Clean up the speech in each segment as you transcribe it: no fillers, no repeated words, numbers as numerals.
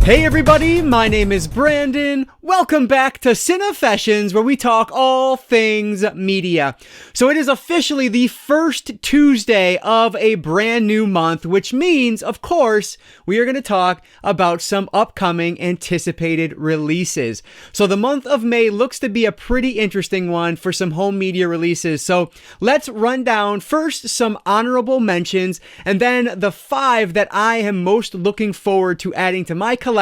Hey everybody, my name is Brandon. Welcome back to Cinefessions, where we talk all things media. So it is officially the first Tuesday of a brand new month, which means, of course, we are going to talk about some upcoming anticipated releases. So the month of May looks to be a pretty interesting one for some home media releases. So let's run down first some honorable mentions, and then the 5 that I am most looking forward to adding to my collection,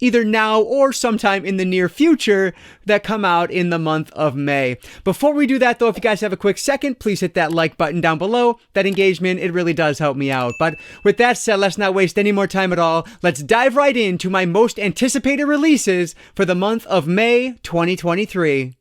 either now or sometime in the near future, that come out in the month of May. Before we do that though, if you guys have a quick second, please hit that like button down below. That engagement, it really does help me out. But with that said, let's not waste any more time at all. Let's dive right into my most anticipated releases for the month of May 2023.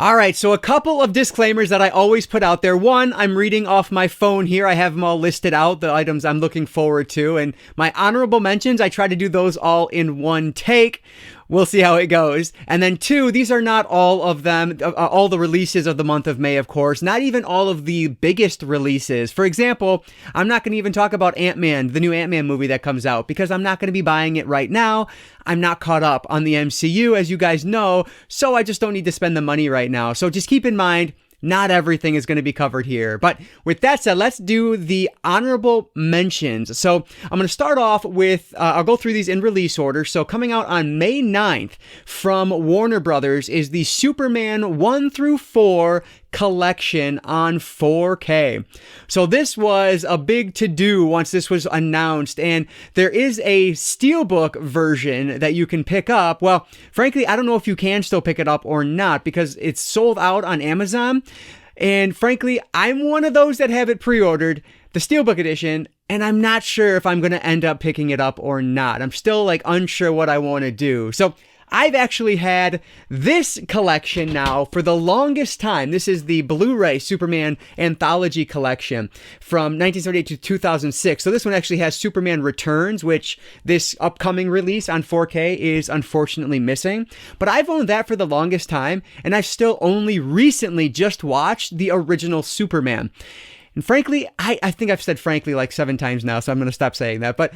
Alright, so a couple of disclaimers that I always put out there. One, I'm reading off my phone here. I have them all listed out, the items I'm looking forward to. And my honorable mentions, I try to do those all in one take. We'll see how it goes. And then 2, these are not all of them, all the releases of the month of May, of course. Not even all of the biggest releases. For example, I'm not going to even talk about Ant-Man, the new Ant-Man movie that comes out, because I'm not going to be buying it right now. I'm not caught up on the MCU, as you guys know, so I just don't need to spend the money right now. So just keep in mind, not everything is going to be covered here. But with that said, let's do the honorable mentions. So I'm going to start off with, I'll go through these in release order. So coming out on May 9th from Warner Brothers is the Superman 1 through 4 collection on 4K. So this was a big to-do once this was announced, and there is a steelbook version that you can pick up. Well, frankly, I don't know if you can still pick it up or not, because it's sold out on Amazon, and frankly, I'm one of those that have it pre-ordered, the steelbook edition, and I'm not sure if I'm going to end up picking it up or not. I'm still unsure what I want to do. So I've actually had this collection now for the longest time. This is the Blu-ray Superman Anthology Collection from 1978 to 2006. So this one actually has Superman Returns, which this upcoming release on 4K is unfortunately missing. But I've owned that for the longest time, and I've still only recently just watched the original Superman. And frankly, I think I've said frankly 7 times now, so I'm going to stop saying that. But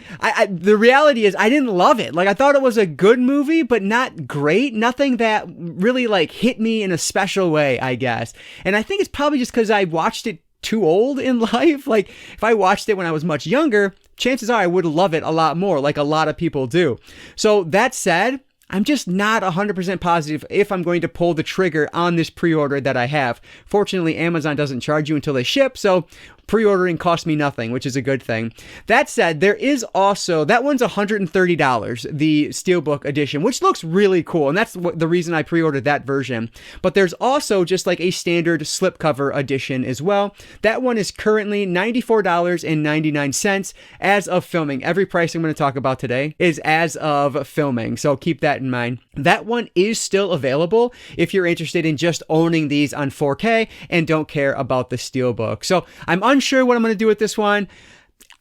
the reality is I didn't love it. I thought it was a good movie, but not great. Nothing that really hit me in a special way, I guess. And I think it's probably just because I watched it too old in life. If I watched it when I was much younger, chances are I would love it a lot more, like a lot of people do. So that said, I'm just not 100% positive if I'm going to pull the trigger on this pre-order that I have. Fortunately, Amazon doesn't charge you until they ship, so pre-ordering cost me nothing, which is a good thing. That said, there is also, that one's $130, the Steelbook edition, which looks really cool, and that's the reason I pre-ordered that version. But there's also just a standard slipcover edition as well. That one is currently $94.99 as of filming. Every price I'm going to talk about today is as of filming, so keep that in mind. That one is still available if you're interested in just owning these on 4K and don't care about the Steelbook. So I'm unsure what I'm going to do with this one.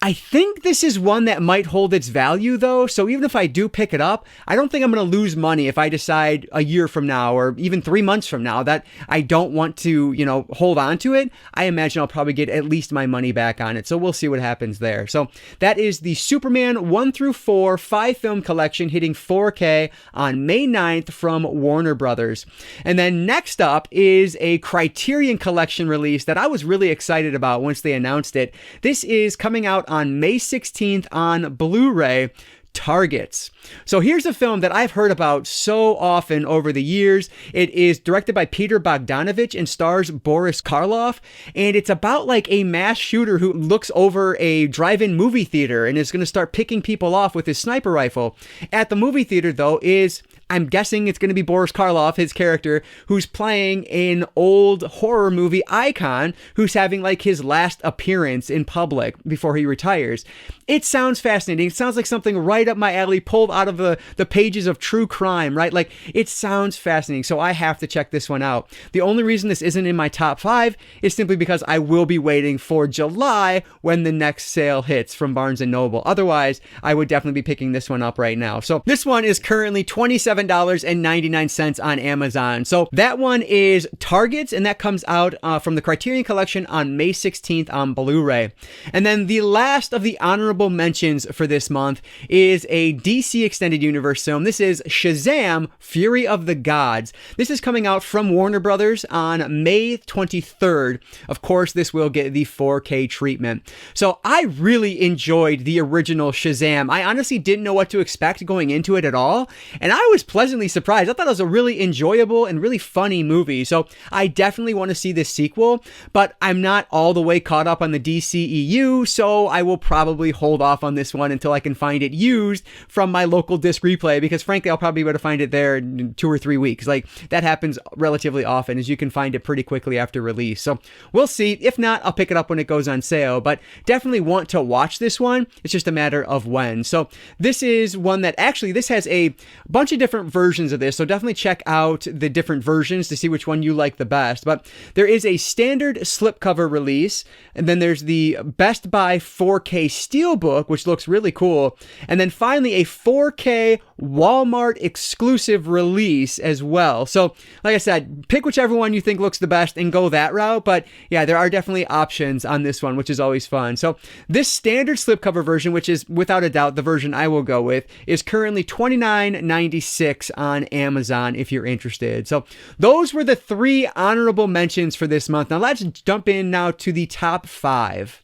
I think this is one that might hold its value though, so even if I do pick it up, I don't think I'm going to lose money if I decide a year from now or even 3 months from now that I don't want to, hold on to it. I imagine I'll probably get at least my money back on it, so we'll see what happens there. So that is the Superman 1 through 4 5-film collection hitting 4K on May 9th from Warner Brothers. And then next up is a Criterion Collection release that I was really excited about once they announced it. This is coming out on May 16th on Blu-ray, Targets. So here's a film that I've heard about so often over the years. It is directed by Peter Bogdanovich and stars Boris Karloff, and it's about a mass shooter who looks over a drive-in movie theater and is going to start picking people off with his sniper rifle. At the movie theater though is, I'm guessing it's going to be Boris Karloff, his character, who's playing an old horror movie icon who's having his last appearance in public before he retires. It sounds fascinating. It sounds like something right up my alley, pulled out of the pages of true crime, right? It sounds fascinating, so I have to check this one out. The only reason this isn't in my top 5 is simply because I will be waiting for July when the next sale hits from Barnes & Noble. Otherwise, I would definitely be picking this one up right now. So this one is currently $27 $27.99 on Amazon. So that one is Targets, and that comes out from the Criterion Collection on May 16th on Blu-ray. And then the last of the honorable mentions for this month is a DC Extended Universe film. This is Shazam! Fury of the Gods. This is coming out from Warner Brothers on May 23rd. Of course, this will get the 4K treatment. So I really enjoyed the original Shazam. I honestly didn't know what to expect going into it at all, and I was pleasantly surprised. I thought it was a really enjoyable and really funny movie. So I definitely want to see this sequel, but I'm not all the way caught up on the DCEU, so I will probably hold off on this one until I can find it used from my local disc replay, because frankly, I'll probably be able to find it there in 2 or 3 weeks. Like, that happens relatively often, as you can find it pretty quickly after release. So we'll see. If not, I'll pick it up when it goes on sale, but definitely want to watch this one. It's just a matter of when. So this is one that actually, this has a bunch of different versions of this, so definitely check out the different versions to see which one you like the best. But there is a standard slipcover release, and then there's the Best Buy 4K Steelbook, which looks really cool, and then finally a 4K Walmart exclusive release as well. So like I said, pick whichever one you think looks the best and go that route. But yeah, there are definitely options on this one, which is always fun. So this standard slipcover version, which is without a doubt the version I will go with, is currently $29.96 on Amazon if you're interested. So those were the 3 honorable mentions for this month. Now let's jump in now to the top 5.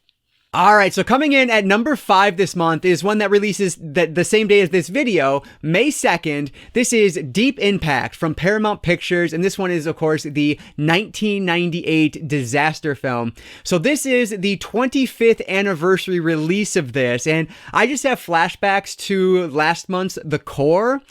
All right, so coming in at number 5 this month is one that releases the same day as this video, May 2nd. This is Deep Impact from Paramount Pictures, and this one is, of course, the 1998 disaster film. So this is the 25th anniversary release of this, and I just have flashbacks to last month's The Core.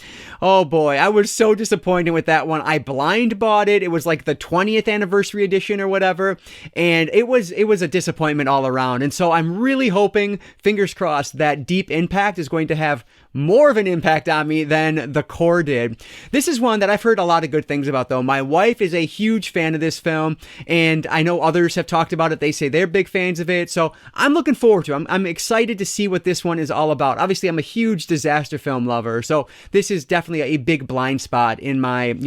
Oh boy, I was so disappointed with that one. I blind bought it. It was like the 20th anniversary edition or whatever, and it was a disappointment all around. And so I'm really hoping, fingers crossed, that Deep Impact is going to have more of an impact on me than The Core did. This is one that I've heard a lot of good things about, though. My wife is a huge fan of this film, and I know others have talked about it. They say they're big fans of it, so I'm looking forward to it. I'm excited to see what this one is all about. Obviously, I'm a huge disaster film lover, so this is definitely a big blind spot in my,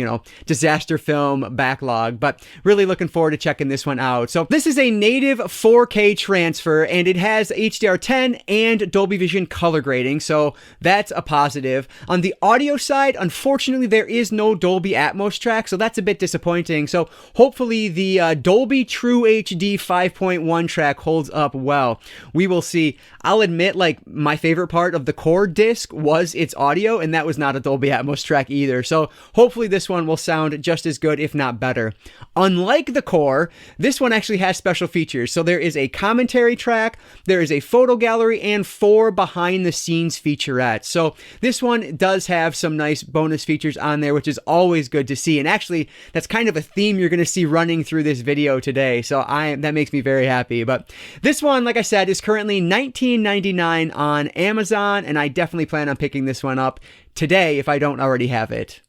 disaster film backlog, but really looking forward to checking this one out. So this is a native 4K transfer, and it has HDR10 and Dolby Vision color grading, so that's a positive. On the audio side, unfortunately, there is no Dolby Atmos track, so that's a bit disappointing. So hopefully the Dolby True HD 5.1 track holds up well. We will see. I'll admit, like, my favorite part of the Core disc was its audio, and that was not a Dolby Atmos track either. So hopefully this one will sound just as good, if not better. Unlike the Core, this one actually has special features. So there is a commentary track, there is a photo gallery, and 4 behind-the-scenes featurettes. So this one does have some nice bonus features on there, which is always good to see. And actually, that's kind of a theme you're going to see running through this video today. So that makes me very happy. But this one, like I said, is currently $19.99 on Amazon, and I definitely plan on picking this one up today if I don't already have it.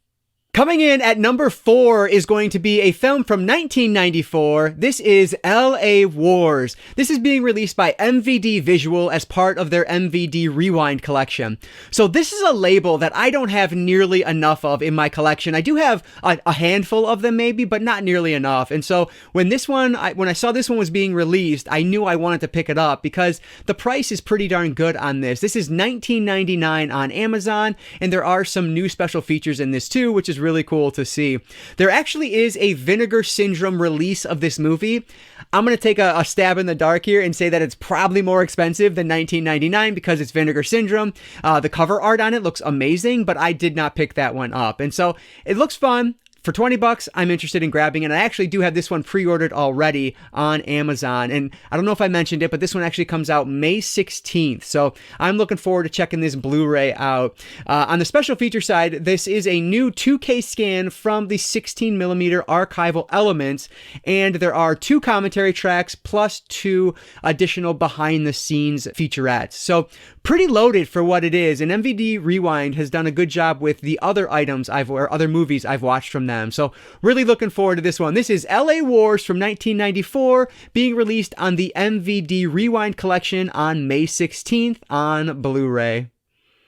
Coming in at number 4 is going to be a film from 1994. This is LA Wars. This is being released by MVD Visual as part of their MVD Rewind collection. So this is a label that I don't have nearly enough of in my collection. I do have a handful of them maybe, but not nearly enough. And so when I saw this one was being released, I knew I wanted to pick it up because the price is pretty darn good on this. This is $19.99 on Amazon, and there are some new special features in this too, which is really cool to see. There actually is a Vinegar Syndrome release of this movie. I'm going to take a stab in the dark here and say that it's probably more expensive than $19.99 because it's Vinegar Syndrome. The cover art on it looks amazing, but I did not pick that one up. And so it looks fun. For $20, I'm interested in grabbing it. And I actually do have this one pre-ordered already on Amazon. And I don't know if I mentioned it, but this one actually comes out May 16th. So I'm looking forward to checking this Blu-ray out. On the special feature side, this is a new 2K scan from the 16mm archival elements. And there are 2 commentary tracks plus 2 additional behind-the-scenes featurettes. So pretty loaded for what it is. And MVD Rewind has done a good job with the other items or other movies I've watched from them. So really looking forward to this one. This is LA Wars from 1994, being released on the MVD Rewind collection on May 16th on Blu-ray.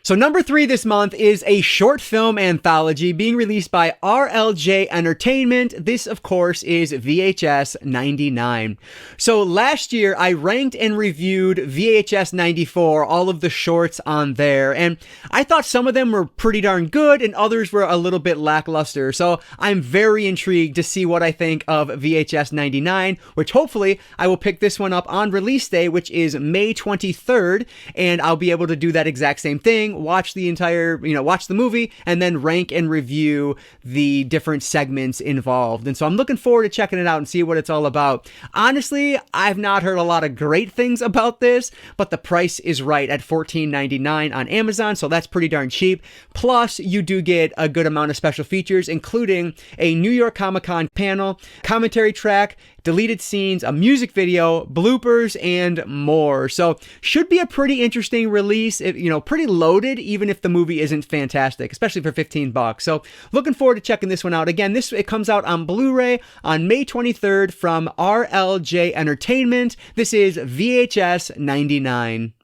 So number 3 this month is a short film anthology being released by RLJ Entertainment. This, of course, is VHS 99. So last year, I ranked and reviewed VHS 94, all of the shorts on there, and I thought some of them were pretty darn good and others were a little bit lackluster. So I'm very intrigued to see what I think of VHS 99, which hopefully I will pick this one up on release day, which is May 23rd, and I'll be able to do that exact same thing. Watch the entire, watch the movie and then rank and review the different segments involved. And so I'm looking forward to checking it out and see what it's all about. Honestly, I've not heard a lot of great things about this, but the price is right at $14.99 on Amazon, so that's pretty darn cheap. Plus, you do get a good amount of special features, including a New York Comic-Con panel, commentary track, deleted scenes, a music video, bloopers, and more. So should be a pretty interesting release, pretty loaded, even if the movie isn't fantastic, especially for $15. So looking forward to checking this one out. Again, it comes out on Blu-ray on May 23rd from RLJ Entertainment. This is VHS 99.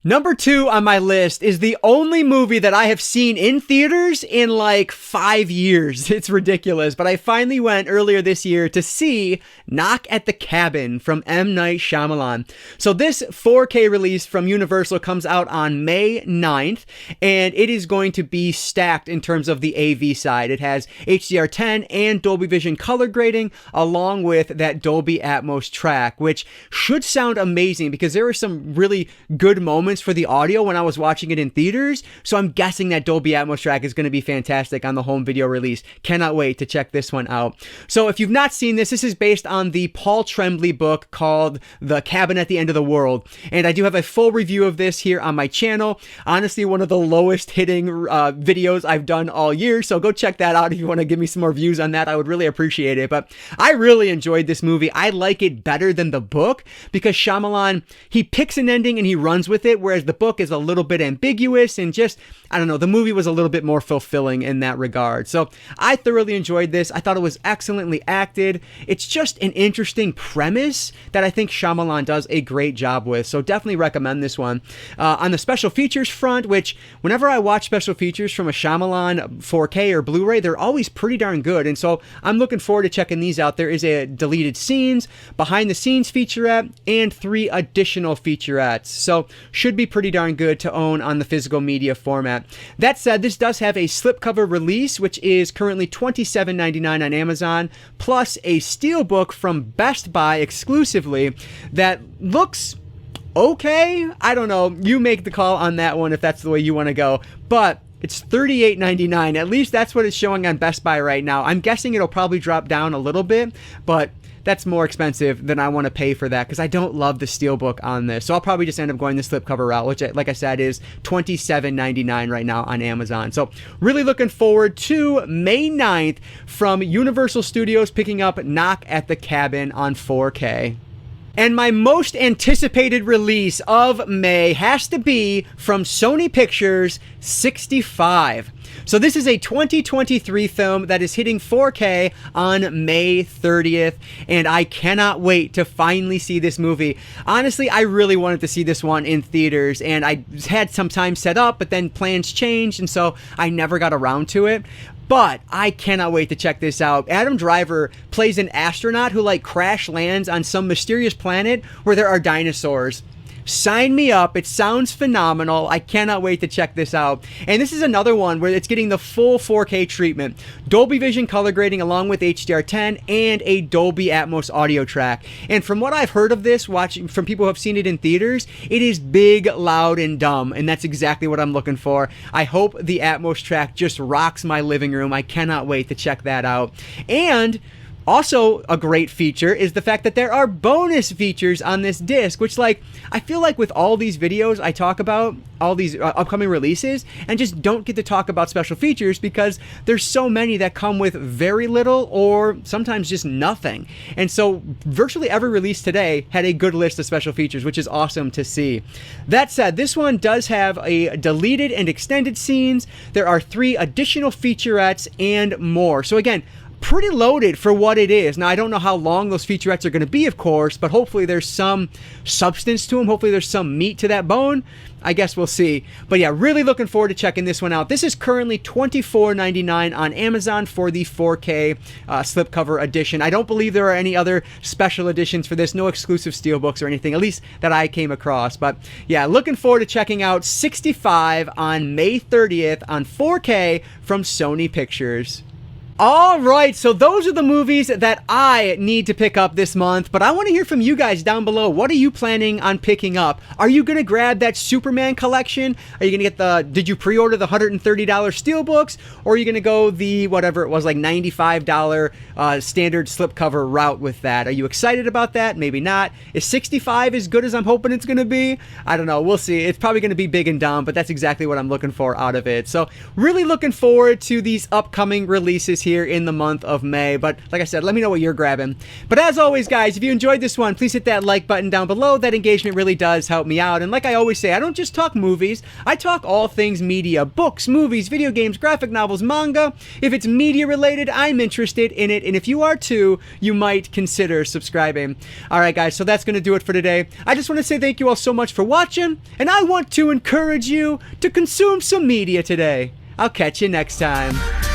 Number 2 on my list is the only movie that I have seen in theaters in like 5 years. It's ridiculous, but I finally went earlier this year to see Knock at the Cabin from M. Night Shyamalan. So this 4K release from Universal comes out on May 9th, and it is going to be stacked in terms of the AV side. It has HDR10 and Dolby Vision color grading, along with that Dolby Atmos track, which should sound amazing because there are some really good moments for the audio when I was watching it in theaters, so I'm guessing that Dolby Atmos track is going to be fantastic on the home video release. Cannot wait to check this one out. So if you've not seen this is based on the Paul Tremblay book called The Cabin at the End of the World, and I do have a full review of this here on my channel. Honestly, one of the lowest hitting videos I've done all year, so go check that out if you want to give me some more views on that. I would really appreciate it, but I really enjoyed this movie. I like it better than the book because Shyamalan, he picks an ending and he runs with it, whereas the book is a little bit ambiguous and just, I don't know, the movie was a little bit more fulfilling in that regard. So I thoroughly enjoyed this. I thought it was excellently acted. It's just an interesting premise that I think Shyamalan does a great job with. So definitely recommend this one. On the special features front, which whenever I watch special features from a Shyamalan 4K or Blu-ray, they're always pretty darn good. And so I'm looking forward to checking these out. There is a deleted scenes, behind the scenes featurette, and 3 additional featurettes. So should be pretty darn good to own on the physical media format. That said, this does have a slipcover release, which is currently $27.99 on Amazon, plus a steelbook from Best Buy exclusively that looks okay. I don't know. You make the call on that one if that's the way you want to go. But it's $38.99. At least that's what it's showing on Best Buy right now. I'm guessing it'll probably drop down a little bit, but that's more expensive than I want to pay for that because I don't love the steelbook on this. So I'll probably just end up going the slipcover route, which, like I said, is $27.99 right now on Amazon. So really looking forward to May 9th from Universal Studios picking up Knock at the Cabin on 4K. And my most anticipated release of May has to be from Sony Pictures, 65. So this is a 2023 film that is hitting 4K on May 30th, and I cannot wait to finally see this movie. Honestly, I really wanted to see this one in theaters, and I had some time set up, but then plans changed, and so I never got around to it. But I cannot wait to check this out. Adam Driver plays an astronaut who crash lands on some mysterious planet where there are dinosaurs. Sign me up. It sounds phenomenal. I cannot wait to check this out. And this is another one where it's getting the full 4K treatment. Dolby Vision color grading along with HDR10 and a Dolby Atmos audio track. And from what I've heard of this, watching from people who have seen it in theaters, it is big, loud, and dumb. And that's exactly what I'm looking for. I hope the Atmos track just rocks my living room. I cannot wait to check that out. And also, a great feature is the fact that there are bonus features on this disc, which I feel like with all these videos I talk about, all these upcoming releases, and just don't get to talk about special features because there's so many that come with very little or sometimes just nothing. And so virtually every release today had a good list of special features, which is awesome to see. That said, this one does have a deleted and extended scenes. There are 3 additional featurettes and more. So again, pretty loaded for what it is. Now, I don't know how long those featurettes are going to be, of course, but hopefully there's some substance to them. Hopefully there's some meat to that bone. I guess we'll see. But yeah, really looking forward to checking this one out. This is currently $24.99 on Amazon for the 4K slipcover edition. I don't believe there are any other special editions for this. No exclusive steelbooks or anything, at least that I came across. But yeah, looking forward to checking out 65 on May 30th on 4K from Sony Pictures. All right, so those are the movies that I need to pick up this month, but I want to hear from you guys down below. What are you planning on picking up? Are you going to grab that Superman collection? Are you going to get did you pre-order the $130 steelbooks? Or are you going to go the, whatever it was, like $95 standard slipcover route with that? Are you excited about that? Maybe not. Is 65 as good as I'm hoping it's going to be? I don't know. We'll see. It's probably going to be big and dumb, but that's exactly what I'm looking for out of it. So really looking forward to these upcoming releases here in the month of May. But like I said, let me know what you're grabbing. But as always, guys, if you enjoyed this one, please hit that like button down below. That engagement really does help me out. And like I always say, I don't just talk movies. I talk all things media: books, movies, video games, graphic novels, manga. If it's media related, I'm interested in it. And if you are too, you might consider subscribing. All right, guys, so that's going to do it for today. I just want to say thank you all so much for watching. And I want to encourage you to consume some media today. I'll catch you next time.